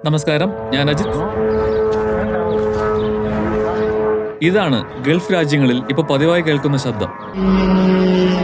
നമസ്കാരം, ഞാൻ അജിത്. ഇതാണ് ഗൾഫ് രാജ്യങ്ങളിൽ ഇപ്പോൾ പതിവായി കേൾക്കുന്ന ശബ്ദം.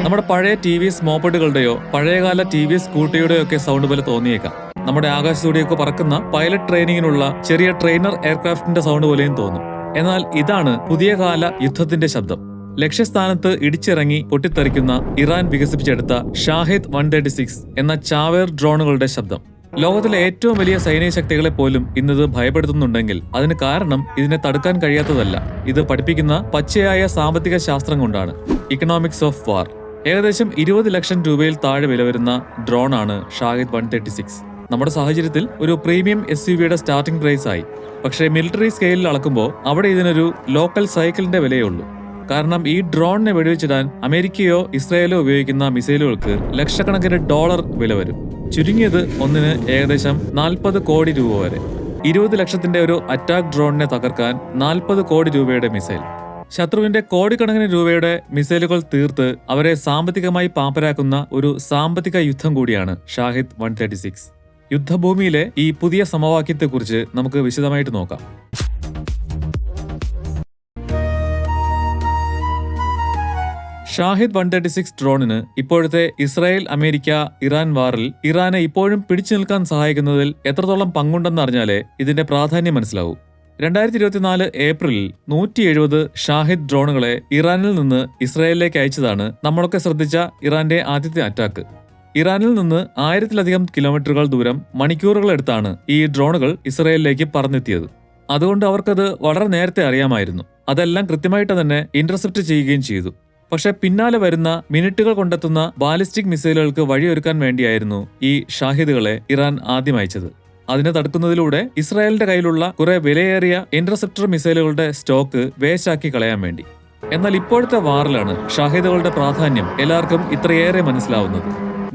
നമ്മുടെ പഴയ ടി വി എസ് മോപ്പഡുകളുടെയോ പഴയകാല ടി വി എസ് സ്കൂട്ടിയുടെയോ ഒക്കെ സൗണ്ട് പോലെ തോന്നിയേക്കാം. നമ്മുടെ ആകാശത്തൂടെയൊക്കെ പറക്കുന്ന പൈലറ്റ് ട്രെയിനിങ്ങിനുള്ള ചെറിയ ട്രെയിനർ എയർക്രാഫ്റ്റിന്റെ സൗണ്ട് പോലെയും തോന്നും. എന്നാൽ ഇതാണ് പുതിയ കാല യുദ്ധത്തിന്റെ ശബ്ദം. ലക്ഷ്യസ്ഥാനത്ത് ഇടിച്ചിറങ്ങി പൊട്ടിത്തെറിക്കുന്ന ഇറാൻ വികസിപ്പിച്ചെടുത്ത ഷാഹിദ് 136 എന്ന ചാവേർ ഡ്രോണുകളുടെ ശബ്ദം. ലോകത്തിലെ ഏറ്റവും വലിയ സൈനിക ശക്തികളെ പോലും ഇന്നത് ഭയപ്പെടുത്തുന്നുണ്ടെങ്കിൽ അതിന് കാരണം ഇതിനെ തടുക്കാൻ കഴിയാത്തതല്ല, ഇത് പഠിപ്പിക്കുന്ന പച്ചയായ സാമ്പത്തിക ശാസ്ത്രം കൊണ്ടാണ്. ഇക്കണോമിക്സ് ഓഫ് വാർ. ഏകദേശം 20 ലക്ഷം രൂപയിൽ താഴെ വില വരുന്ന ഡ്രോണാണ് ഷാഹിദ് 136. നമ്മുടെ സാഹചര്യത്തിൽ ഒരു പ്രീമിയം SUVയുടെ സ്റ്റാർട്ടിംഗ് പ്രൈസ് ആയി. പക്ഷേ മിലിറ്ററി സ്കെയിലിൽ അളക്കുമ്പോൾ അവിടെ ഇതിനൊരു ലോക്കൽ സൈക്കിളിന്റെ വിലയേ ഉള്ളൂ. കാരണം ഈ ഡ്രോണിനെ വെടിവെച്ചിടാൻ അമേരിക്കയോ ഇസ്രായേലോ ഉപയോഗിക്കുന്ന മിസൈലുകൾക്ക് ലക്ഷക്കണക്കിന് ഡോളർ വില വരും. ചുരുങ്ങിയത് ഒന്നിന് ഏകദേശം 40 കോടി രൂപ വരെ. 20 ലക്ഷത്തിന്റെ ഒരു അറ്റാക്ക് ഡ്രോണിനെ തകർക്കാൻ 40 കോടി രൂപയുടെ മിസൈൽ. ശത്രുവിന്റെ കോടിക്കണക്കിന് രൂപയുടെ മിസൈലുകൾ തീർത്ത് അവരെ സാമ്പത്തികമായി പാപ്പരാക്കുന്ന ഒരു സാമ്പത്തിക യുദ്ധം കൂടിയാണ് ഷാഹിദ് 136. യുദ്ധഭൂമിയിലെ ഈ പുതിയ സമവാക്യത്തെക്കുറിച്ച് നമുക്ക് വിശദമായിട്ട് നോക്കാം. ഷാഹിദ് 136 ഡ്രോണിന് ഇപ്പോഴത്തെ ഇസ്രായേൽ അമേരിക്ക ഇറാൻ വാറിൽ ഇറാനെ ഇപ്പോഴും പിടിച്ചു നിൽക്കാൻ സഹായിക്കുന്നതിൽ എത്രത്തോളം പങ്കുണ്ടെന്ന് അറിഞ്ഞാലേ ഇതിന്റെ പ്രാധാന്യം മനസ്സിലാവൂ. 2024 ഏപ്രിലിൽ 170 ഷാഹിദ് ഡ്രോണുകളെ ഇറാനിൽ നിന്ന് ഇസ്രായേലിലേക്ക് അയച്ചതാണ് നമ്മളൊക്കെ ശ്രദ്ധിച്ച ഇറാന്റെ ആദ്യത്തെ അറ്റാക്ക്. ഇറാനിൽ നിന്ന് 1000-ലധികം കിലോമീറ്ററുകൾ ദൂരം മണിക്കൂറുകളെടുത്താണ് ഈ ഡ്രോണുകൾ ഇസ്രായേലിലേക്ക് പറന്നെത്തിയത്. അതുകൊണ്ട് അവർക്കത് വളരെ നേരത്തെ അറിയാമായിരുന്നു. അതെല്ലാം കൃത്യമായിട്ട് തന്നെ ഇന്റർസെപ്റ്റ് ചെയ്യുകയും ചെയ്തു. പക്ഷെ പിന്നാലെ വരുന്ന മിനിറ്റുകൾ കൊണ്ടെത്തുന്ന ബാലിസ്റ്റിക് മിസൈലുകൾക്ക് വഴിയൊരുക്കാൻ വേണ്ടിയായിരുന്നു ഈ ഷാഹിദുകളെ ഇറാൻ ആദ്യം അയച്ചത്. അതിനെ തടുക്കുന്നതിലൂടെ ഇസ്രായേലിന്റെ കയ്യിലുള്ള കുറെ വിലയേറിയ ഇന്റർസെപ്റ്റർ മിസൈലുകളുടെ സ്റ്റോക്ക് വേസ്റ്റാക്കി കളയാൻ വേണ്ടി. എന്നാൽ ഇപ്പോഴത്തെ വാറിലാണ് ഷാഹിദുകളുടെ പ്രാധാന്യം എല്ലാവർക്കും ഇത്രയേറെ മനസ്സിലാവുന്നത്.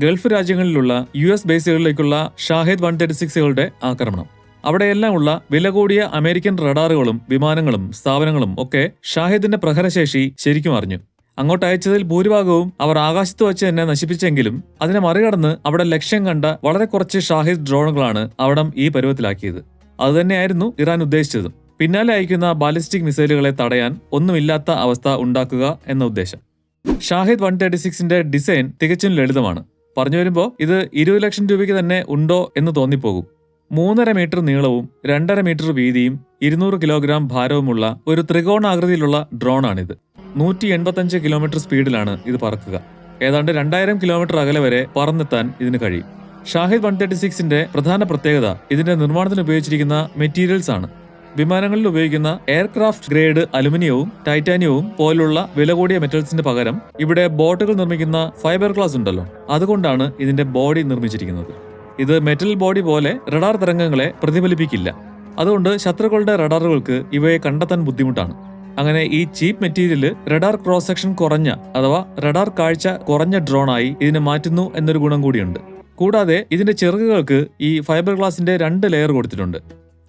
ഗൾഫ് രാജ്യങ്ങളിലുള്ള US ബേസുകളിലേക്കുള്ള ഷാഹിദ് 136കളുടെ ആക്രമണം. അവിടെയെല്ലാം ഉള്ള വില കൂടിയ അമേരിക്കൻ റഡാറുകളും വിമാനങ്ങളും സ്ഥാപനങ്ങളും ഒക്കെ ഷാഹിദിന്റെ പ്രഹരശേഷി ശരിക്കും അറിഞ്ഞു. അങ്ങോട്ട് അയച്ചതിൽ ഭൂരിഭാഗവും അവർ ആകാശത്ത് വെച്ച് തന്നെ നശിപ്പിച്ചെങ്കിലും അതിനെ മറികടന്ന് അവിടെ ലക്ഷ്യം കണ്ട വളരെ കുറച്ച് ഷാഹിദ് ഡ്രോണുകളാണ് അവിടം ഈ പരുവത്തിലാക്കിയത്. അതുതന്നെയായിരുന്നു ഇറാൻ ഉദ്ദേശിച്ചതും. പിന്നാലെ അയക്കുന്ന ബാലിസ്റ്റിക് മിസൈലുകളെ തടയാൻ ഒന്നുമില്ലാത്ത അവസ്ഥ ഉണ്ടാക്കുക എന്ന ഉദ്ദേശം. ഷാഹിദ് 136ന്റെ ഡിസൈൻ തികച്ചും ലളിതമാണ്. പറഞ്ഞു വരുമ്പോൾ ഇത് 20 ലക്ഷം രൂപയ്ക്ക് തന്നെ ഉണ്ടോ എന്ന് തോന്നിപ്പോകും. 3.5 മീറ്റർ നീളവും 2.5 മീറ്റർ വീതിയും 200 കിലോഗ്രാം ഭാരവുമുള്ള ഒരു ത്രികോണാകൃതിയിലുള്ള ഡ്രോണാണിത്. 185 കിലോമീറ്റർ സ്പീഡിലാണ് ഇത് പറക്കുക. ഏതാണ്ട് 2000 കിലോമീറ്റർ അകലെ വരെ പറന്നെത്താൻ ഇതിന് കഴിയും. ഷാഹിദ് 136ന്റെ പ്രധാന പ്രത്യേകത ഇതിന്റെ നിർമ്മാണത്തിന് ഉപയോഗിച്ചിരിക്കുന്ന മെറ്റീരിയൽസ് ആണ്. വിമാനങ്ങളിൽ ഉപയോഗിക്കുന്ന എയർക്രാഫ്റ്റ് ഗ്രേഡ് അലുമിനിയവും ടൈറ്റാനിയവും പോലുള്ള വില കൂടിയ മെറ്റൽസിന് പകരം ഇവിടെ ബോട്ടുകൾ നിർമ്മിക്കുന്ന ഫൈബർ ഗ്ലാസ് ഉണ്ടല്ലോ, അതുകൊണ്ടാണ് ഇതിന്റെ ബോഡി നിർമ്മിച്ചിരിക്കുന്നത്. ഇത് മെറ്റൽ ബോഡി പോലെ റഡാർ തരംഗങ്ങളെ പ്രതിഫലിപ്പിക്കില്ല. അതുകൊണ്ട് ശത്രുക്കളുടെ റഡാറുകൾക്ക് ഇവയെ കണ്ടെത്താൻ ബുദ്ധിമുട്ടാണ്. അങ്ങനെ ഈ ചീപ്പ് മെറ്റീരിയല് റഡാർ ക്രോസ് സെക്ഷൻ കുറഞ്ഞ അഥവാ റഡാർ കാഴ്ച കുറഞ്ഞ ഡ്രോണായി ഇതിനെ മാറ്റുന്നു എന്നൊരു ഗുണം കൂടിയുണ്ട്. കൂടാതെ ഇതിന്റെ ചിറകുകൾക്ക് ഈ ഫൈബർ ഗ്ലാസിന്റെ 2 ലെയർ കൊടുത്തിട്ടുണ്ട്.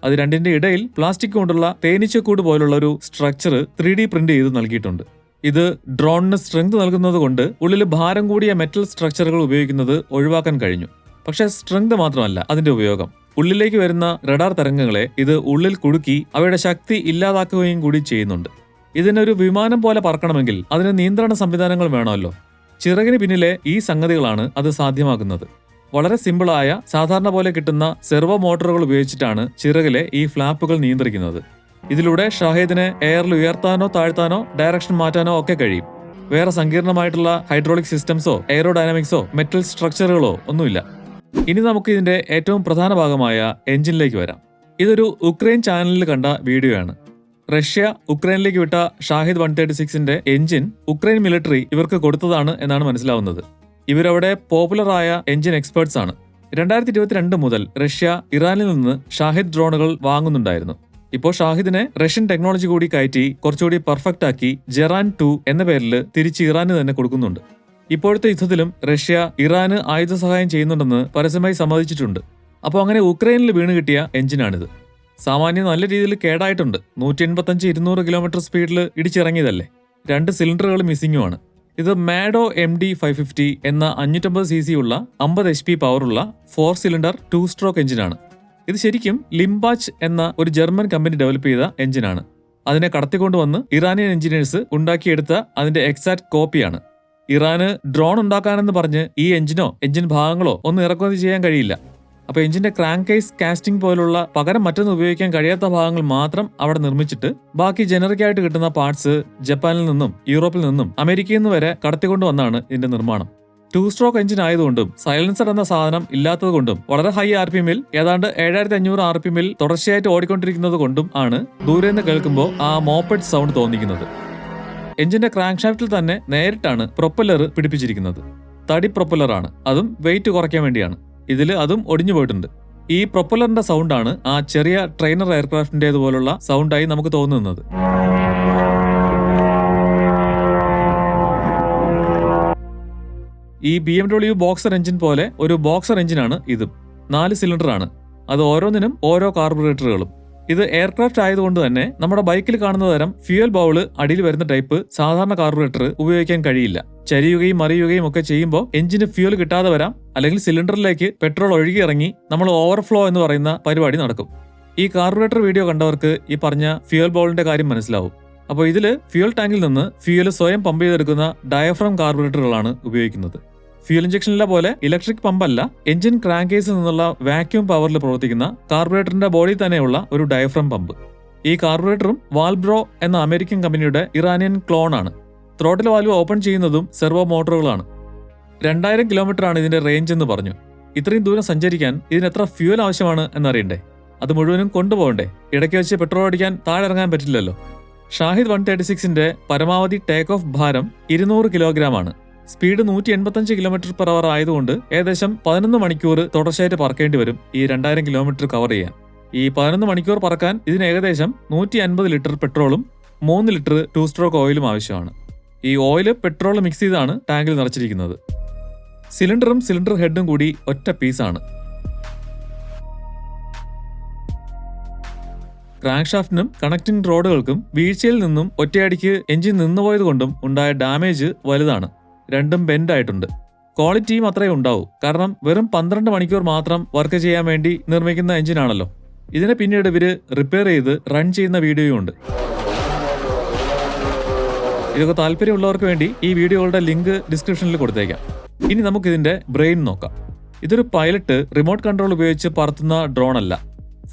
അത് രണ്ടിന്റെ ഇടയിൽ പ്ലാസ്റ്റിക് കൊണ്ടുള്ള തേനീച്ചക്കൂട് പോലുള്ള ഒരു സ്ട്രക്ചർ 3D പ്രിന്റ് ചെയ്ത് നൽകിയിട്ടുണ്ട്. ഇത് ഡ്രോണിന് സ്ട്രെങ്ത് നൽകുന്നത് കൊണ്ട് ഉള്ളിൽ ഭാരം കൂടിയ മെറ്റൽ സ്ട്രക്ചറുകൾ ഉപയോഗിക്കുന്നത് ഒഴിവാക്കാൻ കഴിഞ്ഞു. പക്ഷെ സ്ട്രെങ്ത് മാത്രമല്ല അതിന്റെ ഉപയോഗം. ഉള്ളിലേക്ക് വരുന്ന റഡാർ തരംഗങ്ങളെ ഇത് ഉള്ളിൽ കുടുക്കി അവയുടെ ശക്തി ഇല്ലാതാക്കുകയും കൂടി ചെയ്യുന്നുണ്ട്. ഇതിനൊരു വിമാനം പോലെ പറക്കണമെങ്കിൽ അതിന് നിയന്ത്രണ സംവിധാനങ്ങൾ വേണമല്ലോ. ചിറകിന് പിന്നിലെ ഈ സംഗതികളാണ് അത് സാധ്യമാക്കുന്നത്. വളരെ സിമ്പിളായ സാധാരണ പോലെ കിട്ടുന്ന സെർവോ മോട്ടോറുകൾ ഉപയോഗിച്ചിട്ടാണ് ചിറകിലെ ഈ ഫ്ലാപ്പുകൾ നിയന്ത്രിക്കുന്നത്. ഇതിലൂടെ ഷാഹിദിനെ എയറിൽ ഉയർത്താനോ താഴ്ത്താനോ ഡയറക്ഷൻ മാറ്റാനോ ഒക്കെ കഴിയും. വേറെ സങ്കീർണമായിട്ടുള്ള ഹൈഡ്രോളിക് സിസ്റ്റംസോ എയറോഡൈനാമിക്സോ മെറ്റൽ സ്ട്രക്ചറുകളോ ഒന്നുമില്ല. ഇനി നമുക്ക് ഇതിന്റെ ഏറ്റവും പ്രധാന ഭാഗമായ എഞ്ചിനിലേക്ക് വരാം. ഇതൊരു ഉക്രൈൻ ചാനലിൽ കണ്ട വീഡിയോ ആണ്. റഷ്യ ഉക്രൈനിലേക്ക് വിട്ട ഷാഹിദ് 136ന്റെ എഞ്ചിൻ ഉക്രൈൻ മിലിറ്ററി ഇവർക്ക് കൊടുത്തതാണ് എന്നാണ് മനസ്സിലാവുന്നത്. ഇവരവിടെ പോപ്പുലറായ എഞ്ചിൻ എക്സ്പേർട്സ് ആണ്. 2022 മുതൽ റഷ്യ ഇറാനിൽ നിന്ന് ഷാഹിദ് ഡ്രോണുകൾ വാങ്ങുന്നുണ്ടായിരുന്നു. ഇപ്പോൾ ഷാഹിദിനെ റഷ്യൻ ടെക്നോളജി കൂടി കയറ്റി കുറച്ചുകൂടി പെർഫെക്റ്റ് ആക്കി ജെറാൻ 2 എന്ന പേരിൽ തിരിച്ച് ഇറാന് തന്നെ കൊടുക്കുന്നുണ്ട്. ഇപ്പോഴത്തെ യുദ്ധത്തിലും റഷ്യ ഇറാന് ആയുധ സഹായം ചെയ്യുന്നുണ്ടെന്ന് പരസ്യമായി സമ്മതിച്ചിട്ടുണ്ട്. അപ്പോൾ അങ്ങനെ ഉക്രൈനിൽ വീണ് കിട്ടിയ എഞ്ചിനാണിത്. സാമാന്യം നല്ല രീതിയിൽ കേടായിട്ടുണ്ട്. 185-200 കിലോമീറ്റർ സ്പീഡിൽ ഇടിച്ചിറങ്ങിയതല്ലേ. 2 സിലിണ്ടറുകൾ മിസ്സിങ്ങുമാണ്. ഇത് മാഡോ MD550 എന്ന 550cc ഉള്ള 50 HP പവറുള്ള 4 സിലിണ്ടർ 2 സ്ട്രോക്ക് എഞ്ചിനാണ്. ഇത് ശരിക്കും ലിംബാച്ച് എന്ന ഒരു ജർമ്മൻ കമ്പനി ഡെവലപ്പ് ചെയ്ത എഞ്ചിനാണ്. അതിനെ കടത്തിക്കൊണ്ടുവന്ന് ഇറാനിയൻ എഞ്ചിനീയേഴ്സ് ഉണ്ടാക്കിയെടുത്ത അതിന്റെ എക്സാക്ട് കോപ്പിയാണ്. ഇറാന് ഡ്രോൺ ഉണ്ടാക്കാനെന്ന് പറഞ്ഞ് ഈ എഞ്ചിനോ എഞ്ചിൻ ഭാഗങ്ങളോ ഒന്നും ഇറക്കുമതി ചെയ്യാൻ കഴിയില്ല. അപ്പോൾ എഞ്ചിന്റെ ക്രാങ്ക് കേസ് കാസ്റ്റിംഗ് പോലുള്ള പകരം മറ്റൊന്നും ഉപയോഗിക്കാൻ കഴിയാത്ത ഭാഗങ്ങൾ മാത്രം അവിടെ നിർമ്മിച്ചിട്ട് ബാക്കി ജനറിക് ആയിട്ട് കിട്ടുന്ന പാർട്സ് ജപ്പാനിൽ നിന്നും യൂറോപ്പിൽ നിന്നും അമേരിക്കയിൽ നിന്ന് വരെ കടത്തിക്കൊണ്ടുവന്നാണ് ഇതിന്റെ നിർമ്മാണം. 2 സ്ട്രോക്ക് എഞ്ചിൻ ആയതുകൊണ്ടും സൈലൻസർ എന്ന സാധനം ഇല്ലാത്തതുകൊണ്ടും വളരെ ഹൈ RPM-ൽ ഏതാണ്ട് 7500 RPM-ൽ തുടർച്ചയായിട്ട് ഓടിക്കൊണ്ടിരിക്കുന്നത് കൊണ്ടും ആണ് ദൂരെ നിന്ന് കേൾക്കുമ്പോൾ ആ മോപ്പഡ് സൗണ്ട് തോന്നിക്കുന്നത്. എഞ്ചിന്റെ ക്രാങ്ക് ഷാഫ്റ്റിൽ തന്നെ നേരിട്ടാണ് പ്രൊപ്പല്ലർ പിടിപ്പിച്ചിരിക്കുന്നത്. തടി പ്രൊപ്പല്ലറാണ്, അതും വെയിറ്റ് കുറയ്ക്കാൻ വേണ്ടിയാണ്. ഇതിൽ അതും ഒടിഞ്ഞു പോയിട്ടുണ്ട്. ഈ പ്രൊപ്പല്ലറിന്റെ സൗണ്ടാണ് ആ ചെറിയ ട്രെയിനർ എയർക്രാഫ്റ്റിന്റേതുപോലുള്ള സൗണ്ടായി നമുക്ക് തോന്നുന്നത്. ഈ BMW ബോക്സർ എഞ്ചിൻ പോലെ ഒരു ബോക്സർ എഞ്ചിനാണ് ഇതും. 4 സിലിണ്ടറാണ്. അത് ഓരോന്നിനും ഓരോ കാർബറേറ്ററുകളും. ഇത് എയർക്രാഫ്റ്റ് ആയതുകൊണ്ട് തന്നെ നമ്മുടെ ബൈക്കിൽ കാണുന്ന തരം ഫ്യൂൽ ബൗള് അടിയിൽ വരുന്ന ടൈപ്പ് സാധാരണ കാർബറേറ്റർ ഉപയോഗിക്കാൻ കഴിയില്ല. ചരിയുകയും മറിയുകയും ഒക്കെ ചെയ്യുമ്പോൾ എഞ്ചിന് ഫ്യൂൽ കിട്ടാതെ വരാം, അല്ലെങ്കിൽ സിലിണ്ടറിലേക്ക് പെട്രോൾ ഒഴുകിയിറങ്ങി നമ്മൾ ഓവർഫ്ലോ എന്ന് പറയുന്ന പരിപാടി നടക്കും. ഈ കാർബറേറ്റർ വീഡിയോ കണ്ടവർക്ക് ഈ പറഞ്ഞ ഫ്യൂൽ ബൗളിന്റെ കാര്യം മനസ്സിലാവും. അപ്പോൾ ഇതില് ഫ്യൂൽ ടാങ്കിൽ നിന്ന് ഫ്യൂൽ സ്വയം പമ്പ് ചെയ്തെടുക്കുന്ന ഡയഫ്രം കാർബറേറ്ററുകളാണ് ഉപയോഗിക്കുന്നത്. ഫ്യൂൽ ഇഞ്ചക്ഷനിലെ പോലെ ഇലക്ട്രിക് പമ്പല്ല, എഞ്ചിൻ ക്രാങ്ക് കേസിൽ നിന്നുള്ള വാക്യൂം പവറിൽ പ്രവർത്തിക്കുന്ന കാർബറേറ്ററിന്റെ ബോഡി തന്നെയുള്ള ഒരു ഡയഫ്രം പമ്പ്. ഈ കാർബറേറ്ററും വാൽബ്രോ എന്ന അമേരിക്കൻ കമ്പനിയുടെ ഇറാനിയൻ ക്ലോൺ ആണ്. ത്രോട്ടിൽ വാൽവ് ഓപ്പൺ ചെയ്യുന്നതും സെർവോ മോട്ടോറുകളാണ്. 2000 കിലോമീറ്റർ ആണ് ഇതിന്റെ റേഞ്ച് എന്ന് പറഞ്ഞു. ഇത്രയും ദൂരം സഞ്ചരിക്കാൻ ഇതിന് എത്ര ഫ്യൂൽ ആവശ്യമാണ് എന്നറിയണ്ടേ? അത് മുഴുവനും കൊണ്ടുപോകണ്ടേ? ഇടയ്ക്ക് വെച്ച് പെട്രോൾ അടിക്കാൻ താഴെ ഇറങ്ങാൻ പറ്റില്ലല്ലോ. ഷാഹിദ് 136ന്റെ പരമാവധി ടേക്ക് ഓഫ് ഭാരം 200 കിലോഗ്രാം ആണ്. സ്പീഡ് 185 km/h ആയതുകൊണ്ട് ഏകദേശം 11 മണിക്കൂർ തുടർച്ചയായിട്ട് പറക്കേണ്ടി വരും ഈ 2000 കിലോമീറ്റർ കവർ ചെയ്യാൻ. ഈ 11 മണിക്കൂർ പറക്കാൻ ഇതിന് ഏകദേശം 150 ലിറ്റർ പെട്രോളും 3 ലിറ്റർ 2 സ്ട്രോക്ക് ഓയിലും ആവശ്യമാണ്. ഈ ഓയില് പെട്രോൾ മിക്സ് ചെയ്താണ് ടാങ്കിൽ നിറച്ചിരിക്കുന്നത്. സിലിണ്ടറും സിലിണ്ടർ ഹെഡും കൂടി ഒറ്റ പീസാണ്. ക്രാങ്ക് ഷാഫ്റ്റിനും കണക്ടിംഗ് റോഡുകൾക്കും വീഴ്ചയിൽ നിന്നും ഒറ്റയടിക്ക് എഞ്ചിൻ നിന്നുപോയത് കൊണ്ടും ഉണ്ടായ ഡാമേജ് വലുതാണ്. രണ്ടും ബെൻഡ് ആയിട്ടുണ്ട്. ക്വാളിറ്റിയും അത്രയും ഉണ്ടാവും, കാരണം വെറും 12 മണിക്കൂർ മാത്രം വർക്ക് ചെയ്യാൻ വേണ്ടി നിർമ്മിക്കുന്ന എഞ്ചിനാണല്ലോ. ഇതിനെ പിന്നീട് ഇവര് റിപ്പയർ ചെയ്ത് റൺ ചെയ്യുന്ന വീഡിയോയും ഉണ്ട്. ഇതൊക്കെ താല്പര്യമുള്ളവർക്ക് വേണ്ടി ഈ വീഡിയോകളുടെ ലിങ്ക് ഡിസ്ക്രിപ്ഷനിൽ കൊടുത്തേക്കാം. ഇനി നമുക്കിതിന്റെ ബ്രെയിൻ നോക്കാം. ഇതൊരു പൈലറ്റ് റിമോട്ട് കൺട്രോൾ ഉപയോഗിച്ച് പറത്തുന്ന ഡ്രോൺ അല്ല.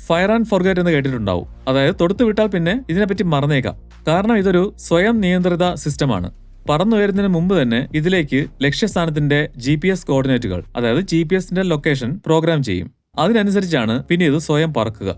ഫയർ ആൻഡ് ഫോർഗെറ്റ് എന്ന് കേട്ടിട്ടുണ്ടാവും. അതായത് തൊടുത്തു വിട്ടാൽ പിന്നെ ഇതിനെപ്പറ്റി മറന്നേക്കാം. കാരണം ഇതൊരു സ്വയം നിയന്ത്രിത സിസ്റ്റമാണ്. പറന്നുയരുന്നതിന് മുമ്പ് തന്നെ ഇതിലേക്ക് ലക്ഷ്യസ്ഥാനത്തിന്റെ GPS കോർഡിനേറ്റുകൾ, അതായത് GPSന്റെ ലൊക്കേഷൻ പ്രോഗ്രാം ചെയ്യും. അതിനനുസരിച്ചാണ് പിന്നെ ഇത് സ്വയം പറക്കുക.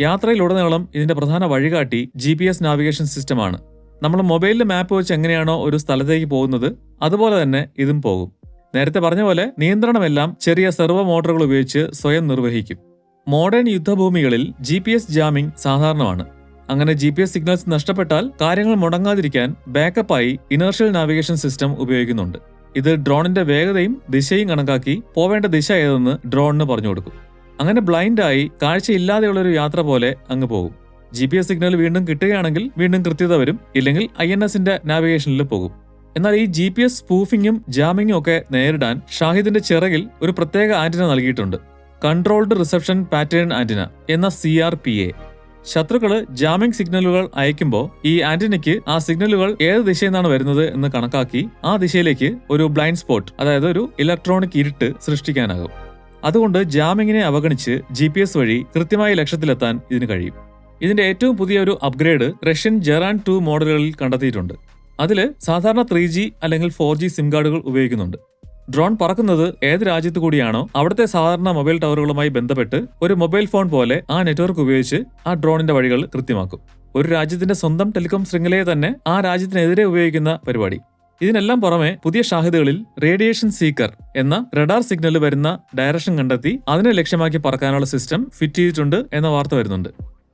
യാത്രയിലുടനീളം ഇതിന്റെ പ്രധാന വഴികാട്ടി GPS നാവിഗേഷൻ സിസ്റ്റമാണ്. നമ്മൾ മൊബൈലിൽ മാപ്പ് വെച്ച് എങ്ങനെയാണോ ഒരു സ്ഥലത്തേക്ക് പോകുന്നത്, അതുപോലെ തന്നെ ഇതും പോകും. നേരത്തെ പറഞ്ഞ പോലെ നിയന്ത്രണമെല്ലാം ചെറിയ സെർവോ മോട്ടോറുകൾ ഉപയോഗിച്ച് സ്വയം നിർവഹിക്കും. മോഡേൺ യുദ്ധഭൂമികളിൽ GPS ജാമിംഗ് സാധാരണമാണ്. അങ്ങനെ GPS സിഗ്നൽസ് നഷ്ടപ്പെട്ടാൽ കാര്യങ്ങൾ മുടങ്ങാതിരിക്കാൻ ബാക്കപ്പായി ഇനേർഷ്യൽ നാവിഗേഷൻ സിസ്റ്റം ഉപയോഗിക്കുന്നുണ്ട്. ഇത് ഡ്രോണിന്റെ വേഗതയും ദിശയും കണക്കാക്കി പോവേണ്ട ദിശ ഏതെന്ന് ഡ്രോണിന് പറഞ്ഞു കൊടുക്കും. അങ്ങനെ ബ്ലൈൻഡായി കാഴ്ചയില്ലാതെയുള്ള ഒരു യാത്ര പോലെ അങ്ങ് പോകും. GPS സിഗ്നൽ വീണ്ടും കിട്ടുകയാണെങ്കിൽ വീണ്ടും കൃത്യത വരും, ഇല്ലെങ്കിൽ INSന്റെ നാവിഗേഷനിൽ പോകും. എന്നാൽ ഈ GPS സ്പൂഫിങ്ങും ജാമിങ്ങും ഒക്കെ നേരിടാൻ ഷാഹിദിന്റെ ചിറകിൽ ഒരു പ്രത്യേക ആന്റിന നൽകിയിട്ടുണ്ട്. കൺട്രോൾഡ് റിസപ്ഷൻ പാറ്റേൺ ആന്റിന എന്ന CRPA. ശത്രുക്കള് ജാമിംഗ് സിഗ്നലുകൾ അയക്കുമ്പോൾ ഈ ആന്റിനയ്ക്ക് ആ സിഗ്നലുകൾ ഏത് ദിശയിൽ നിന്നാണ് വരുന്നത് എന്ന് കണക്കാക്കി ആ ദിശയിലേക്ക് ഒരു ബ്ലൈൻഡ് സ്പോട്ട്, അതായത് ഒരു ഇലക്ട്രോണിക് ഇരുട്ട് സൃഷ്ടിക്കാനാകും. അതുകൊണ്ട് ജാമിങ്ങിനെ അവഗണിച്ച് GPS വഴി കൃത്യമായി ലക്ഷ്യത്തിലെത്താൻ ഇതിന് കഴിയും. ഇതിന്റെ ഏറ്റവും പുതിയ ഒരു അപ്ഗ്രേഡ് റഷ്യൻ ജെറാൻ 2 മോഡലുകളിൽ കണ്ടെത്തിയിട്ടുണ്ട്. അതില് സാധാരണ 3G അല്ലെങ്കിൽ 4G സിം കാർഡുകൾ ഉപയോഗിക്കുന്നുണ്ട്. ഡ്രോൺ പറക്കുന്നത് ഏത് രാജ്യത്തു കൂടിയാണോ അവിടുത്തെ സാധാരണ മൊബൈൽ ടവറുകളുമായി ബന്ധപ്പെട്ട് ഒരു മൊബൈൽ ഫോൺ പോലെ ആ നെറ്റ്വർക്ക് ഉപയോഗിച്ച് ആ ഡ്രോണിന്റെ വഴികൾ കൃത്യമാക്കും. ഒരു രാജ്യത്തിന്റെ സ്വന്തം ടെലികോം ശൃംഖലയെ തന്നെ ആ രാജ്യത്തിനെതിരെ ഉപയോഗിക്കുന്ന പരിപാടി. ഇതിനെല്ലാം പുറമെ പുതിയ ഷാഹിദുകളിൽ റേഡിയേഷൻ സീക്കർ എന്ന റഡാർ സിഗ്നൽ വരുന്ന ഡയറക്ഷൻ കണ്ടെത്തി അതിനെ ലക്ഷ്യമാക്കി പറക്കാനുള്ള സിസ്റ്റം ഫിറ്റ് ചെയ്തിട്ടുണ്ട് എന്ന വാർത്ത വരുന്നുണ്ട്.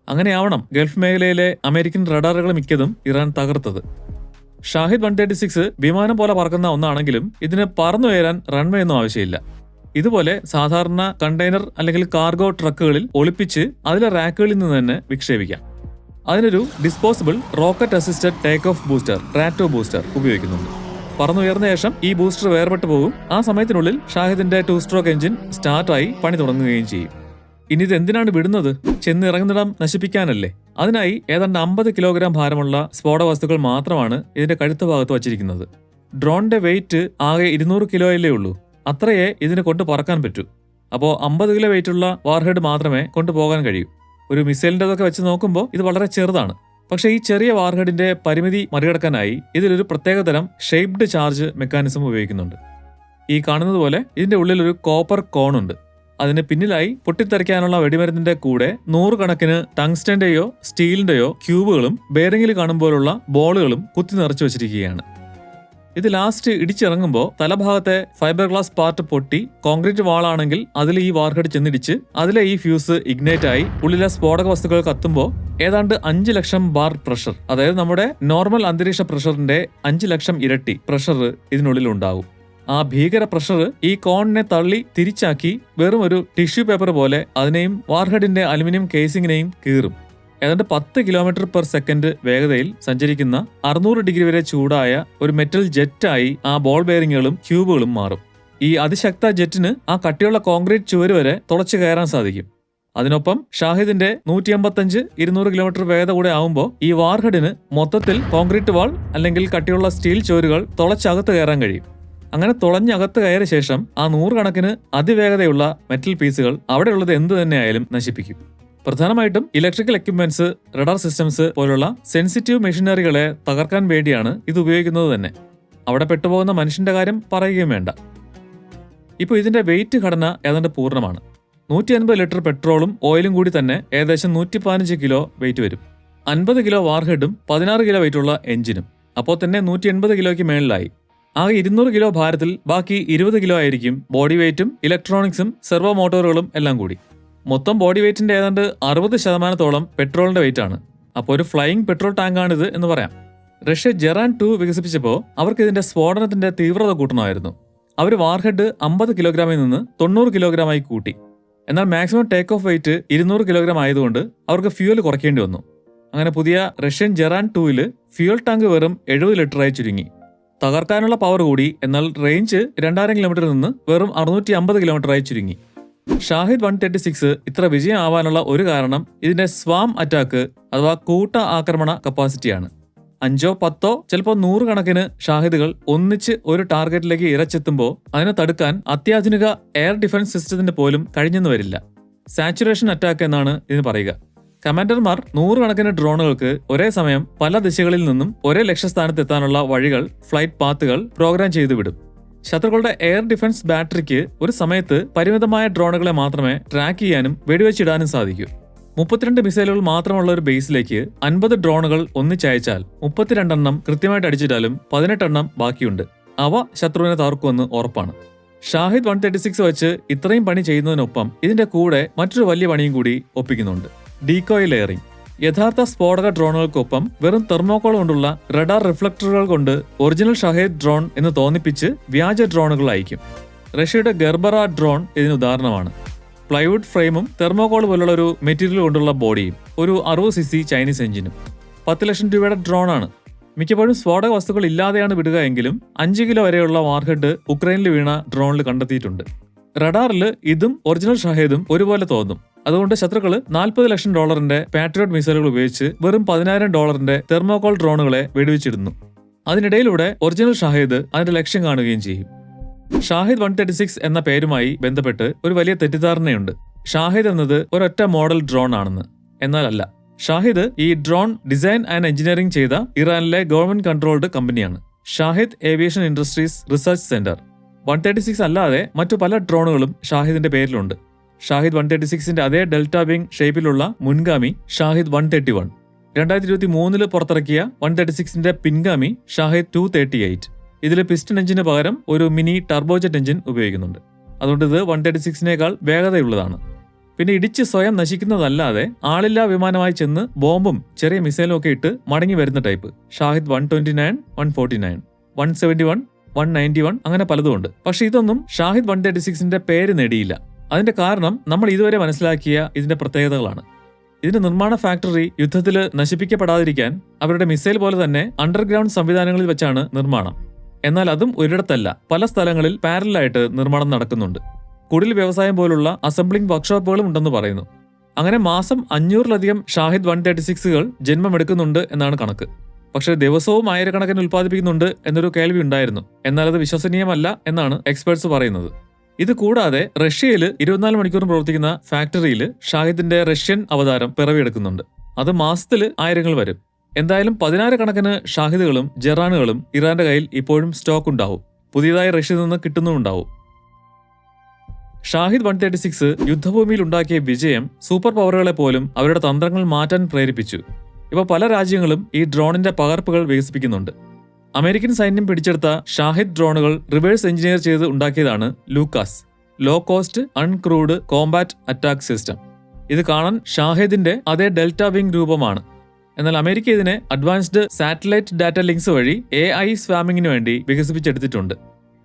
അങ്ങനെയാവണം ഗൾഫ് മേഖലയിലെ അമേരിക്കൻ റഡാറുകൾ മിക്കതും ഇറാൻ തകർത്തത്. ഷാഹിദ് 136 വിമാനം പോലെ പറക്കുന്ന ഒന്നാണെങ്കിലും ഇതിന് പറന്നുയരാൻ റൺവേ ഒന്നും ആവശ്യമില്ല. ഇതുപോലെ സാധാരണ കണ്ടെയ്നർ അല്ലെങ്കിൽ കാർഗോ ട്രക്കുകളിൽ ഒളിപ്പിച്ച് അതിലെ റാക്കുകളിൽ നിന്ന് തന്നെ വിക്ഷേപിക്കാം. അതിനൊരു disposable rocket assisted take off booster റാറ്റോ booster ഉപയോഗിക്കുന്നുണ്ട്. പറന്നുയർന്ന ശേഷം ഈ ബൂസ്റ്റർ വേർപെട്ടു പോകും. ആ സമയത്തിനുള്ളിൽ ഷാഹിദിന്റെ 2 സ്ട്രോക്ക് എഞ്ചിൻ സ്റ്റാർട്ടായി പണി തുടങ്ങുകയും ചെയ്യും. ഇനി ഇത് എന്തിനാണ് വിടുന്നത്? ചെന്നിറങ്ങുന്നിടം നശിപ്പിക്കാനല്ലേ? അതിനായി ഏതാണ്ട് 50 കിലോഗ്രാം ഭാരമുള്ള സ്ഫോടക വസ്തുക്കൾ മാത്രമാണ് ഇതിന്റെ കഴുത്ത് ഭാഗത്ത് വച്ചിരിക്കുന്നത്. ഡ്രോണിന്റെ വെയിറ്റ് ആകെ 200 കിലോയല്ലേ ഉള്ളൂ. അത്രയേ ഇതിന് കൊണ്ട് പറക്കാൻ പറ്റൂ. അപ്പോൾ 50 കിലോ വെയിറ്റുള്ള വാർഹെഡ് മാത്രമേ കൊണ്ടുപോകാൻ കഴിയൂ. ഒരു മിസൈലിൻ്റെതൊക്കെ വെച്ച് നോക്കുമ്പോൾ ഇത് വളരെ ചെറുതാണ്. പക്ഷേ ഈ ചെറിയ വാർഹെഡിന്റെ പരിമിതി മറികടക്കാനായി ഇതിലൊരു പ്രത്യേകതരം ഷേപ്ഡ് ചാർജ് മെക്കാനിസം ഉപയോഗിക്കുന്നുണ്ട്. ഈ കാണുന്നത് പോലെ ഇതിന്റെ ഉള്ളിൽ ഒരു കോപ്പർ കോണുണ്ട്. അതിന് പിന്നിലായി പൊട്ടിത്തെറിക്കാനുള്ള വെടിമരുന്നിന്റെ കൂടെ 100 കണക്കിന് ടങ്സ്റ്റന്റെയോ സ്റ്റീലിന്റെയോ ക്യൂബുകളും ബെയറിംഗിൽ കാണുമ്പോഴുള്ള ബോളുകളും കുത്തി നിറച്ചു വെച്ചിരിക്കുകയാണ്. ഇത് ലാസ്റ്റ് ഇടിച്ചിറങ്ങുമ്പോൾ തലഭാഗത്തെ ഫൈബർ ഗ്ലാസ് പാർട്ട് പൊട്ടി കോൺക്രീറ്റ് വാളാണെങ്കിൽ അതിൽ ഈ വാർഹെഡ് ചെന്നിടിച്ച് അതിലെ ഈ ഫ്യൂസ് ഇഗ്നൈറ്റ് ആയി ഉള്ളിലെ സ്ഫോടക വസ്തുക്കൾ കത്തുമ്പോൾ ഏതാണ്ട് 5 ലക്ഷം ബാർ പ്രഷർ, അതായത് നമ്മുടെ നോർമൽ അന്തരീക്ഷ പ്രഷറിന്റെ 5 ലക്ഷം ഇരട്ടി പ്രഷർ ഇതിനുള്ളിൽ ഉണ്ടാവും. ആ ഭീകര പ്രഷർ ഈ കോണിനെ തള്ളി തിരിച്ചാക്കി വെറും ഒരു ടിഷ്യൂ പേപ്പർ പോലെ അതിനെയും വാർഹെഡിന്റെ അലുമിനിയം കേസിങ്ങിനെയും കീറും. ഏതാണ്ട് 10 കിലോമീറ്റർ പെർ സെക്കൻഡ് വേഗതയിൽ സഞ്ചരിക്കുന്ന 600 ഡിഗ്രി വരെ ചൂടായ ഒരു മെറ്റൽ ജെറ്റായി ആ ബോൾ ബെയറിങ്ങുകളും ക്യൂബുകളും മാറും. ഈ അതിശക്ത ജെറ്റിന് ആ കട്ടിയുള്ള കോൺക്രീറ്റ് ചുവര് വരെ തുളച്ചു കയറാൻ സാധിക്കും. അതിനൊപ്പം ഷാഹിദിന്റെ 155-200 കിലോമീറ്റർ വേഗത കൂടെ ആവുമ്പോൾ ഈ വാർഹെഡിന് മൊത്തത്തിൽ കോൺക്രീറ്റ് വാൾ അല്ലെങ്കിൽ കട്ടിയുള്ള സ്റ്റീൽ ചുവരുകൾ തുളച്ചകത്ത് കയറാൻ കഴിയും. അങ്ങനെ തുളഞ്ഞകത്ത് കയറിയ ശേഷം ആ 100 കണക്കിന് അതിവേഗതയുള്ള മെറ്റൽ പീസുകൾ അവിടെയുള്ളത് എന്തു തന്നെയായാലും നശിപ്പിക്കും. പ്രധാനമായിട്ടും ഇലക്ട്രിക്കൽ എക്യുപ്മെന്റ്സ്, റഡാർ സിസ്റ്റംസ് പോലുള്ള സെൻസിറ്റീവ് മെഷീനറികളെ തകർക്കാൻ വേണ്ടിയാണ് ഇത് ഉപയോഗിക്കുന്നത് തന്നെ. അവിടെ പെട്ടുപോകുന്ന മനുഷ്യന്റെ കാര്യം പറയുകയും വേണ്ട. ഇപ്പോൾ ഇതിന്റെ വെയിറ്റ് ഘടന ഏതാണ്ട് പൂർണ്ണമാണ്. 150 ലിറ്റർ പെട്രോളും ഓയിലും കൂടി തന്നെ ഏകദേശം 115 കിലോ വെയിറ്റ് വരും. 50 കിലോ വാർഹെഡും 16 കിലോ വെയിറ്റുള്ള എഞ്ചിനും. അപ്പോൾ തന്നെ 180 കിലോയ്ക്ക് മേളിലായി. ആകെ 200 കിലോ ഭാരത്തിൽ ബാക്കി 20 കിലോ ആയിരിക്കും ബോഡി വെയിറ്റും ഇലക്ട്രോണിക്സും സെർവോ മോട്ടോറുകളും എല്ലാം കൂടി. മൊത്തം ബോഡി വെയിറ്റിന്റെ ഏതാണ്ട് 60% പെട്രോളിന്റെ വെയിറ്റ് ആണ്. അപ്പോൾ ഒരു ഫ്ലൈയിങ് പെട്രോൾ ടാങ്കാണിത് എന്ന് പറയാം. റഷ്യ ജെറാൻ 2 വികസിപ്പിച്ചപ്പോൾ അവർക്ക് ഇതിന്റെ സ്ഫോടനത്തിന്റെ തീവ്രത കൂട്ടണമായിരുന്നു. അവർ വാർഹെഡ് 50 കിലോഗ്രാമിൽ നിന്ന് 90 കിലോഗ്രാമായി കൂട്ടി. എന്നാൽ maximum take off wait 200 kilogram ആയതുകൊണ്ട് അവർക്ക് ഫ്യൂവൽ കുറയ്ക്കേണ്ടി വന്നു. അങ്ങനെ പുതിയ റഷ്യൻ ജെറാൻ 2-ൽ ഫ്യൂവൽ ടാങ്ക് വെറും 70 ലിറ്ററായി ചുരുങ്ങി. തകർക്കാനുള്ള പവർ കൂടി, എന്നാൽ റേഞ്ച് 2000 കിലോമീറ്ററിൽ നിന്ന് വെറും 650 കിലോമീറ്ററായി ചുരുങ്ങി. ഷാഹിദ് 136 ഇത്ര വിജയം ആവാനുള്ള ഒരു കാരണം ഇതിന്റെ സ്വാം അറ്റാക്ക് അഥവാ കൂട്ട ആക്രമണ കപ്പാസിറ്റിയാണ്. 5-10 ചിലപ്പോൾ 100 കണക്കിന് ഷാഹിദുകൾ ഒന്നിച്ച് ഒരു ടാർഗറ്റിലേക്ക് ഇരച്ചെത്തുമ്പോൾ അതിനെ തടുക്കാൻ അത്യാധുനിക എയർ ഡിഫൻസ് സിസ്റ്റത്തിന് പോലും കഴിഞ്ഞെന്ന് വരില്ല. സാച്ചുറേഷൻ അറ്റാക്ക് എന്നാണ് ഇതിന് പറയുക. കമാൻഡർമാർ 100 കണക്കിന് ഡ്രോണുകൾക്ക് ഒരേ സമയം പല ദിശകളിൽ നിന്നും ഒരേ ലക്ഷ്യസ്ഥാനത്ത് എത്താനുള്ള വഴികൾ, ഫ്ലൈറ്റ് പാത്തുകൾ പ്രോഗ്രാം ചെയ്തു വിടും. ശത്രുക്കളുടെ എയർ ഡിഫൻസ് ബാറ്ററിക്ക് ഒരു സമയത്ത് പരിമിതമായ ഡ്രോണുകളെ മാത്രമേ ട്രാക്ക് ചെയ്യാനും വെടിവെച്ചിടാനും സാധിക്കൂ. 32 മിസൈലുകൾ മാത്രമുള്ള ഒരു ബേസിലേക്ക് 50 ഡ്രോണുകൾ ഒന്നിച്ചയച്ചാൽ 32 എണ്ണം കൃത്യമായിട്ട് അടിച്ചിട്ടാലും 18 എണ്ണം ബാക്കിയുണ്ട്. അവ ശത്രുവിനെ തകർക്കുമെന്ന് ഉറപ്പാണ്. ഷാഹിദ് 136 വെച്ച് ഇത്രയും പണി ചെയ്യുന്നതിനൊപ്പം ഇതിന്റെ കൂടെ മറ്റൊരു വലിയ പണിയും കൂടി ഒപ്പിക്കുന്നുണ്ട്: ഡീകോയ് ലെയറിംഗ്. യഥാർത്ഥ സ്ഫോടക ഡ്രോണുകൾക്കൊപ്പം വെറും തെർമോകോൾ കൊണ്ടുള്ള റഡാർ റിഫ്ലക്ടറുകൾ കൊണ്ട് ഒറിജിനൽ ഷാഹിദ് ഡ്രോൺ എന്ന് തോന്നിപ്പിച്ച് വ്യാജ ഡ്രോണുകൾ അയക്കും. റഷ്യയുടെ ഗർബറ ഡ്രോൺ ഇതിന് ഉദാഹരണമാണ്. പ്ലൈവുഡ് ഫ്രെയിമും തെർമോകോൾ പോലുള്ള ഒരു മെറ്റീരിയൽ കൊണ്ടുള്ള ബോഡിയും ഒരു 60cc ചൈനീസ് എഞ്ചിനും. 10 ലക്ഷം രൂപയുടെ ഡ്രോണാണ്. മിക്കപ്പോഴും സ്ഫോടക വസ്തുക്കൾ ഇല്ലാതെയാണ് വിടുക എങ്കിലും 5 കിലോ വരെയുള്ള വാർഹെഡ് ഉക്രൈനിൽ വീണ ഡ്രോണിൽ കണ്ടെത്തിയിട്ടുണ്ട്. റഡാറിൽ ഇതും ഒറിജിനൽ ഷാഹിദും ഒരുപോലെ തോന്നും. അതുകൊണ്ട് ശത്രുക്കൾ $40 ലക്ഷം പാട്രിയോട്ട് മിസൈലുകൾ ഉപയോഗിച്ച് വെറും $10,000 തെർമോകോൾ ഡ്രോണുകളെ വെടിവെച്ചിടുന്നു. അതിനിടയിലൂടെ ഒറിജിനൽ ഷാഹിദ് അതിന്റെ ലക്ഷ്യം കാണുകയും ചെയ്യും. ഷാഹിദ് 136 എന്ന പേരുമായി ബന്ധപ്പെട്ട് ഒരു വലിയ തെറ്റിദ്ധാരണയുണ്ട്. ഷാഹിദ് എന്നത് ഒരൊറ്റ മോഡൽ ഡ്രോൺ ആണെന്ന്. എന്നാൽ അല്ല. ഷാഹിദ് ഈ ഡ്രോൺ ഡിസൈൻ ആൻഡ് എഞ്ചിനീയറിംഗ് ചെയ്ത ഇറാനിലെ ഗവൺമെന്റ് കൺട്രോൾഡ് കമ്പനിയാണ്. Shahid aviation industries research centre. 136 അല്ലാതെ മറ്റു പല ഡ്രോണുകളും ഷാഹിദിന്റെ പേരിലുണ്ട്. ഷാഹിദ് 136ന്റെ അതേ ഡെൽറ്റ വിംഗ് ഷേപ്പിലുള്ള മുൻഗാമി ഷാഹിദ് 131. 2023 പുറത്തിറക്കിയ 136ന്റെ പിൻഗാമി ഷാഹിദ് 238. ഇതിൽ പിസ്റ്റൺ എഞ്ചിന് പകരം ഒരു മിനി ടർബോജെറ്റ് എഞ്ചിൻ ഉപയോഗിക്കുന്നുണ്ട്. അതുകൊണ്ട് ഇത് 136നേക്കാൾ വേഗതയുള്ളതാണ്. പിന്നെ ഇടിച്ച് സ്വയം നശിക്കുന്നതല്ലാതെ ആളില്ലാ വിമാനമായി ചെന്ന് ബോംബും ചെറിയ മിസൈലും ഒക്കെ ഇട്ട് മടങ്ങി വരുന്ന ടൈപ്പ് ഷാഹിദ് 129, 149, 171, 191 അങ്ങനെ പലതുമുണ്ട്. പക്ഷെ ഇതൊന്നും ഷാഹിദ് 136ന്റെ പേര് നേടിയില്ല. അതിന്റെ കാരണം നമ്മൾ ഇതുവരെ മനസ്സിലാക്കിയ ഇതിന്റെ പ്രത്യേകതകളാണ്. ഇതിന്റെ നിർമ്മാണ ഫാക്ടറി യുദ്ധത്തിൽ നശിപ്പിക്കപ്പെടാതിരിക്കാൻ അവരുടെ മിസൈൽ പോലെ തന്നെ അണ്ടർഗ്രൗണ്ട് സംവിധാനങ്ങളിൽ വെച്ചാണ് നിർമ്മാണം. എന്നാൽ അതും ഒരിടത്തല്ല, പല സ്ഥലങ്ങളിൽ പാരലായിട്ട് നിർമ്മാണം നടക്കുന്നുണ്ട്. കുടിൽ വ്യവസായം പോലുള്ള അസംബ്ലിംഗ് വർക്ക്ഷോപ്പുകളും ഉണ്ടെന്ന് പറയുന്നു. അങ്ങനെ മാസം 500-ലധികം ഷാഹിദ് 136കൾ ജന്മമെടുക്കുന്നുണ്ട് എന്നാണ് കണക്ക്. പക്ഷേ ദിവസവും ആയിരക്കണക്കിന് ഉൽപ്പാദിപ്പിക്കുന്നുണ്ട് എന്നൊരു കേൾവി ഉണ്ടായിരുന്നു. എന്നാൽ അത് വിശ്വസനീയമല്ല എന്നാണ് എക്സ്പേർട്സ് പറയുന്നത്. ഇത് കൂടാതെ റഷ്യയിൽ 24 മണിക്കൂറും പ്രവർത്തിക്കുന്ന ഫാക്ടറിയിൽ ഷാഹിദിന്റെ റഷ്യൻ അവതാരം പിറവിയെടുക്കുന്നുണ്ട്. അത് മാസത്തിൽ ആയിരങ്ങൾ വരും. എന്തായാലും 16 കണക്കിന് ഷാഹിദുകളും ജറാനുകളും ഇറാന്റെ കയ്യിൽ ഇപ്പോഴും സ്റ്റോക്ക് ഉണ്ടാവും. പുതിയതായി റഷ്യയിൽ നിന്ന് കിട്ടുന്നുണ്ടാവും. ഷാഹിദ് 136 യുദ്ധഭൂമിയിൽ ഉണ്ടാക്കിയ വിജയം സൂപ്പർ പവറുകളെ പോലും അവരുടെ തന്ത്രങ്ങൾ മാറ്റാൻ പ്രേരിപ്പിച്ചു. ഇപ്പോൾ പല രാജ്യങ്ങളും ഈ ഡ്രോണിന്റെ പകർപ്പുകൾ വികസിപ്പിക്കുന്നുണ്ട്. അമേരിക്കൻ സൈന്യം പിടിച്ചെടുത്ത ഷാഹിദ് ഡ്രോണുകൾ റിവേഴ്സ് എഞ്ചിനീയർ ചെയ്ത് ഉണ്ടാക്കിയതാണ് Lucas, low cost uncrewed combat attack system. ഇത് കാണാൻ ഷാഹിദിന്റെ അതേ ഡെൽറ്റ വിംഗ് രൂപമാണ്. എന്നാൽ അമേരിക്ക ഇതിനെ അഡ്വാൻസ്ഡ് സാറ്റലൈറ്റ് ഡാറ്റ ലിങ്ക്സ് വഴി AI സ്വാമിങ്ങിന് വേണ്ടി വികസിപ്പിച്ചെടുത്തിട്ടുണ്ട്.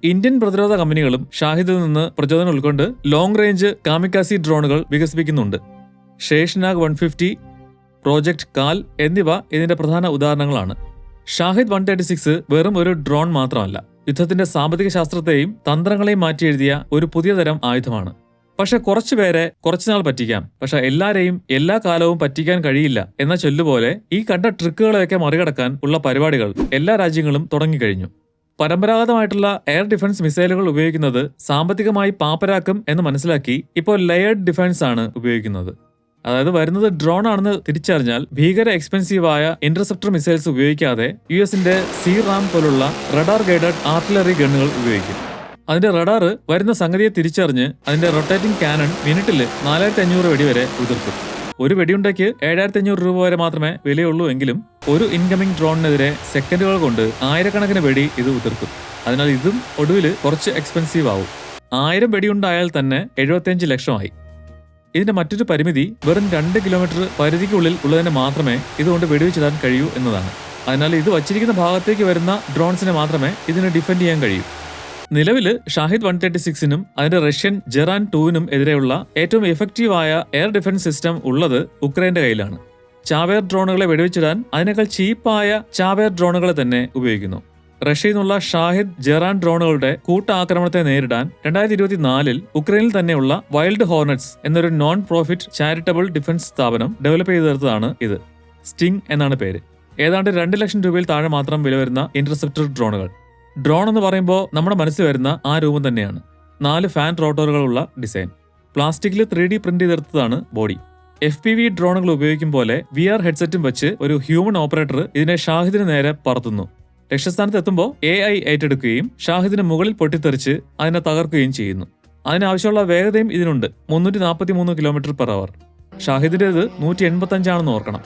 ഇന്ത്യൻ പ്രതിരോധ കമ്പനികളും ഷാഹിദിൽ നിന്ന് പ്രചോദനം ഉൾക്കൊണ്ട് ലോങ് റേഞ്ച് കാമിക്കാസി ഡ്രോണുകൾ വികസിപ്പിക്കുന്നുണ്ട്. ഷേഷ്നാഗ് 150, പ്രോജക്ട് കാൽ എന്നിവ ഇതിന്റെ പ്രധാന ഉദാഹരണങ്ങളാണ്. ഷാഹിദ് 136 വെറും ഒരു ഡ്രോൺ മാത്രമല്ല, യുദ്ധത്തിന്റെ സാമ്പത്തിക ശാസ്ത്രത്തെയും തന്ത്രങ്ങളെയും മാറ്റിയെഴുതിയ ഒരു പുതിയ തരം ആയുധമാണ്. പക്ഷെ കുറച്ചുപേരെ കുറച്ചുനാൾ പറ്റിക്കാം, പക്ഷെ എല്ലാരെയും എല്ലാ കാലവും പറ്റിക്കാൻ കഴിയില്ല എന്ന ചൊല്ലുപോലെ ഈ കണ്ട ട്രിക്കുകളെയൊക്കെ മറികടക്കാൻ ഉള്ള പരിപാടികൾ എല്ലാ രാജ്യങ്ങളും തുടങ്ങിക്കഴിഞ്ഞു. പരമ്പരാഗതമായിട്ടുള്ള എയർ ഡിഫൻസ് മിസൈലുകൾ ഉപയോഗിക്കുന്നത് സാമ്പത്തികമായി പാപ്പരാക്കും എന്ന് മനസ്സിലാക്കി ഇപ്പോൾ ലെയേർഡ് ഡിഫൻസ് ആണ് ഉപയോഗിക്കുന്നത്. അതായത് വരുന്നത് ഡ്രോൺ ആണെന്ന് തിരിച്ചറിഞ്ഞാൽ ഭീകര എക്സ്പെൻസീവായ ഇന്റർസെപ്റ്റർ മിസൈൽസ് ഉപയോഗിക്കാതെ US-ന്റെ C-RAM പോലുള്ള റഡാർ ഗൈഡഡ് ആർട്ടിലറി ഗണ്ണുകൾ ഉപയോഗിക്കും. അതിന്റെ റഡാർ വരുന്ന സംഗതിയെ തിരിച്ചറിഞ്ഞ് അതിന്റെ റൊട്ടേറ്റിംഗ് കാനൺ മിനിറ്റിൽ 4500 വെടി വരെ ഉതിർക്കും. ഒരു വെടിയുണ്ടയ്ക്ക് 7500 രൂപ വരെ മാത്രമേ വിലയുള്ളൂ എങ്കിലും ഒരു ഇൻകമിംഗ് ഡ്രോണിനെതിരെ സെക്കൻഡുകൾ കൊണ്ട് ആയിരക്കണക്കിന് വെടി ഇത് ഉതിർക്കും. അതിനാൽ ഇതും ഒടുവിൽ കുറച്ച് എക്സ്പെൻസീവ് ആവും. 1000 വെടിയുണ്ടായാൽ തന്നെ 75 ലക്ഷമായി. ഇതിന്റെ മറ്റൊരു പരിമിതി വെറും 2 കിലോമീറ്റർ പരിധിക്കുള്ളിൽ ഉള്ളതിനെ മാത്രമേ ഇതുകൊണ്ട് വെടിവെച്ചിടാൻ കഴിയൂ എന്നതാണ്. അതിനാൽ ഇത് വച്ചിരിക്കുന്ന ഭാഗത്തേക്ക് വരുന്ന ഡ്രോൺസിനെ മാത്രമേ ഇതിനെ ഡിഫെൻഡ് ചെയ്യാൻ കഴിയൂ. നിലവിൽ ഷാഹിദ് 136നും അതിന്റെ റഷ്യൻ ജെറാൻ 2നും എതിരെയുള്ള ഏറ്റവും എഫക്റ്റീവായ എയർ ഡിഫൻസ് സിസ്റ്റം ഉള്ളത് ഉക്രൈന്റെ കയ്യിലാണ്. ചാവേർ ഡ്രോണുകളെ വെടിവെച്ചിടാൻ അതിനേക്കാൾ ചീപ്പായ ചാവേർ ഡ്രോണുകളെ തന്നെ ഉപയോഗിക്കുന്നു. റഷ്യയിൽ നിന്നുള്ള ഷാഹിദ് ജെറാൻ ഡ്രോണുകളുടെ കൂട്ടാക്രമണത്തെ നേരിടാൻ 2024 ഉക്രൈനിൽ തന്നെയുള്ള വൈൽഡ് ഹോർണറ്റ്സ് എന്നൊരു നോൺ പ്രോഫിറ്റ് ചാരിറ്റബിൾ ഡിഫൻസ് സ്ഥാപനം ഡെവലപ്പ് ചെയ്തെടുത്തതാണ് ഇത്. സ്റ്റിംഗ് എന്നാണ് പേര്. ഏതാണ്ട് 2 ലക്ഷം രൂപയിൽ താഴെ മാത്രം വില വരുന്ന ഇന്റർസെപ്റ്റർ ഡ്രോണുകൾ. ഡ്രോൺ എന്ന് പറയുമ്പോൾ നമ്മുടെ മനസ്സിൽ വരുന്ന ആ രൂപം തന്നെയാണ്. 4 ഫാൻ റോട്ടറുകളുള്ള ഡിസൈൻ. പ്ലാസ്റ്റിക്കിൽ 3D പ്രിന്റ് ചെയ്തെടുത്തതാണ് ബോഡി. FPV ഡ്രോണുകൾ ഉപയോഗിക്കും പോലെ VR ഹെഡ്സെറ്റും വെച്ച് ഒരു ഹ്യൂമൻ ഓപ്പറേറ്റർ ഇതിനെ ഷാഹിദിന് നേരെ പറത്തുന്നു. ലക്ഷ്യസ്ഥാനത്ത് എത്തുമ്പോൾ AI ഏറ്റെടുക്കുകയും ഷാഹിദിന് മുകളിൽ പൊട്ടിത്തെറിച്ച് അതിനെ തകർക്കുകയും ചെയ്യുന്നു. അതിനാവശ്യമുള്ള വേഗതയും ഇതിനുണ്ട്. 343 km/h. ഷാഹിദിന്റേത് 185 ആണെന്ന് ഓർക്കണം.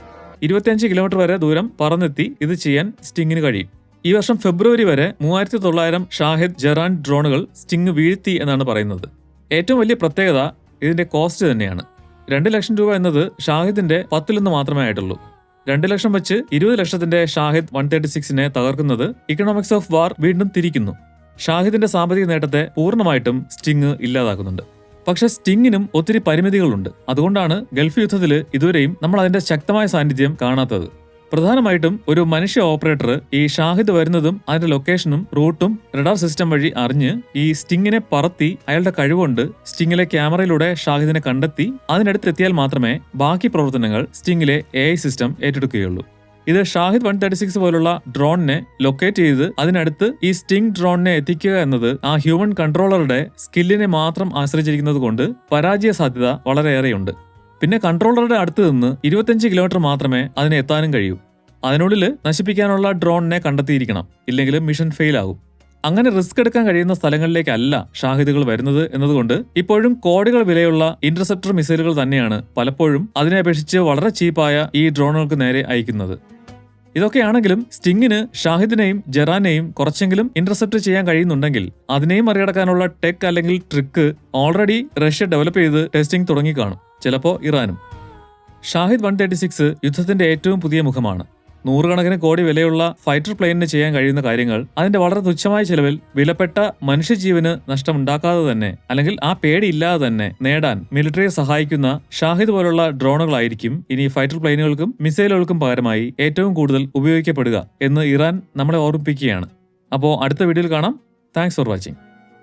25 കിലോമീറ്റർ വരെ ദൂരം പറന്നെത്തി ഇത് ചെയ്യാൻ സ്റ്റിങ്ങിന് കഴിയും. ഈ വർഷം ഫെബ്രുവരി വരെ 3900 ഷാഹിദ് ജെറാൻ ഡ്രോണുകൾ സ്റ്റിങ് വീഴ്ത്തി എന്നാണ് പറയുന്നത്. ഏറ്റവും വലിയ പ്രത്യേകത ഇതിന്റെ കോസ്റ്റ് തന്നെയാണ്. 2 ലക്ഷം രൂപ എന്നത് ഷാഹിദിന്റെ 10 മാത്രമേ ആയിട്ടുള്ളൂ. 2 ലക്ഷം വെച്ച് 20 ലക്ഷത്തിന്റെ ഷാഹിദ് 136നെ തകർക്കുന്നത് ഇക്കണോമിക്സ് ഓഫ് വാർ വീണ്ടും തിരിക്കുന്നു. ഷാഹിദിന്റെ സാമ്പത്തിക നേട്ടത്തെ പൂർണ്ണമായിട്ടും സ്റ്റിങ് ഇല്ലാതാക്കുന്നുണ്ട്. പക്ഷെ സ്റ്റിങ്ങിനും ഒത്തിരി പരിമിതികളുണ്ട്. അതുകൊണ്ടാണ് ഗൾഫ് യുദ്ധത്തിൽ ഇതുവരെയും നമ്മൾ അതിന്റെ ശക്തമായ സാന്നിധ്യം കാണാത്തത്. പ്രധാനമായിട്ടും ഒരു മനുഷ്യ ഓപ്പറേറ്റർ ഈ ഷാഹിദ് വരുന്നതും അതിന്റെ ലൊക്കേഷനും റൂട്ടും റഡാർ സിസ്റ്റം വഴി അറിഞ്ഞ് ഈ സ്റ്റിങ്ങിനെ പറത്തി അയാളുടെ കഴിവുകൊണ്ട് സ്റ്റിങ്ങിലെ ക്യാമറയിലൂടെ ഷാഹിദിനെ കണ്ടെത്തി അതിനടുത്തെത്തിയാൽ മാത്രമേ ബാക്കി പ്രവർത്തനങ്ങൾ സ്റ്റിങ്ങിലെ AI സിസ്റ്റം ഏറ്റെടുക്കുകയുള്ളൂ. ഇത് ഷാഹിദ് 136 പോലുള്ള ഡ്രോണിനെ ലൊക്കേറ്റ് ചെയ്ത് അതിനടുത്ത് ഈ സ്റ്റിംഗ് ഡ്രോണിനെ എത്തിക്കുക എന്നത് ആ ഹ്യൂമൻ കൺട്രോളറുടെ സ്കില്ലിനെ മാത്രം ആശ്രയിച്ചിരിക്കുന്നത് കൊണ്ട് പരാജയ സാധ്യത വളരെയേറെയുണ്ട്. പിന്നെ കൺട്രോളറുടെ അടുത്ത് നിന്ന് 25 കിലോമീറ്റർ മാത്രമേ അതിനെ എത്താനും കഴിയൂ. അതിനുള്ളിൽ നശിപ്പിക്കാനുള്ള ഡ്രോണിനെ കണ്ടെത്തിയിരിക്കണം, ഇല്ലെങ്കിൽ മിഷൻ ഫെയിൽ ആകും. അങ്ങനെ റിസ്ക് എടുക്കാൻ കഴിയുന്ന സ്ഥലങ്ങളിലേക്കല്ല ഷാഹിദുകൾ വരുന്നത് എന്നതുകൊണ്ട് ഇപ്പോഴും കോടികൾ വിലയുള്ള ഇന്റർസെപ്റ്റർ മിസൈലുകൾ തന്നെയാണ് പലപ്പോഴും അതിനെ അപേക്ഷിച്ച് വളരെ ചീപ്പായ ഈ ഡ്രോണുകൾക്ക് നേരെ അയക്കുന്നത്. ഇതൊക്കെയാണെങ്കിലും സ്റ്റിങ്ങിന് ഷാഹിദിനെയും ജെറാനെയും കുറച്ചെങ്കിലും ഇന്റർസെപ്റ്റ് ചെയ്യാൻ കഴിയുന്നുണ്ടെങ്കിൽ അതിനെയും മറികടക്കാനുള്ള ടെക് അല്ലെങ്കിൽ ട്രിക്ക് ഓൾറെഡി റഷ്യ ഡെവലപ്പ് ചെയ്ത് ടെസ്റ്റിംഗ് തുടങ്ങിക്കാണും, ചിലപ്പോൾ ഇറാനും. ഷാഹിദ് 136 യുദ്ധത്തിന്റെ ഏറ്റവും പുതിയ മുഖമാണ്. 100 കണക്കിന് കോടി വിലയുള്ള ഫൈറ്റർ പ്ലെയിനിന് ചെയ്യാൻ കഴിയുന്ന കാര്യങ്ങൾ അതിന്റെ വളരെ തുച്ഛമായ ചെലവിൽ വിലപ്പെട്ട മനുഷ്യജീവന് നഷ്ടമുണ്ടാക്കാതെ തന്നെ, അല്ലെങ്കിൽ ആ പേടിയില്ലാതെ തന്നെ നേടാൻ മിലിറ്ററിയെ സഹായിക്കുന്ന ഷാഹിദ് പോലുള്ള ഡ്രോണുകളായിരിക്കും ഇനി ഫൈറ്റർ പ്ലെയിനുകൾക്കും മിസൈലുകൾക്കും പകരമായി ഏറ്റവും കൂടുതൽ ഉപയോഗിക്കപ്പെടുക എന്ന് ഇറാൻ നമ്മളെ ഓർമ്മിപ്പിക്കുകയാണ്. അപ്പോൾ അടുത്ത വീഡിയോയിൽ കാണാം. Thanks for watching.